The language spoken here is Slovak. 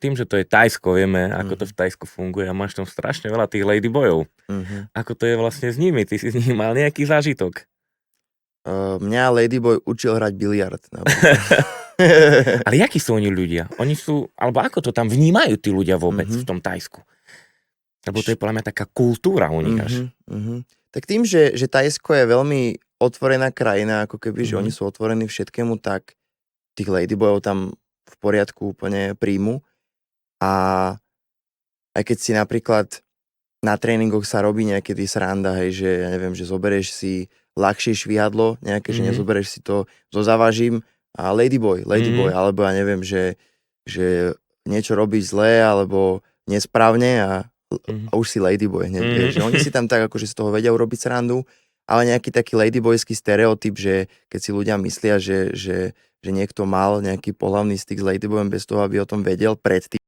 tým, že to je Tajsko, vieme, ako to v Tajsku funguje a máš tam strašne veľa tých ladyboyov. Ako to je vlastne s nimi? Ty si s nimi mal nejaký zážitok? Mňa ladyboy učil hrať biliard. Ale jakí sú oni ľudia? Oni sú, alebo ako to tam vnímajú tí ľudia vôbec v tom Tajsku? Lebo to je podľa mňa taká kultúra u nich až. Tak tým, že Tajsko je veľmi otvorená krajina, ako keby, že oni sú otvorení všetkému, tak tých ladyboyov tam v poriadku úplne príjmu. A aj keď si napríklad na tréningoch sa robí niekedy sranda, hej, že ja neviem, že zoberieš si ľahšie švihadlo, nejaké, že nezoberieš si to so závažím a ladyboy, alebo ja neviem, že niečo robíš zlé, alebo nesprávne a už si ladyboy hneď, vieš, že oni si tam tak akože z toho vedia urobiť srandu, ale nejaký taký ladyboyský stereotyp, že keď si ľudia myslia, že niekto mal nejaký pohlavný styk s ladyboyom bez toho, aby o tom vedel predtým,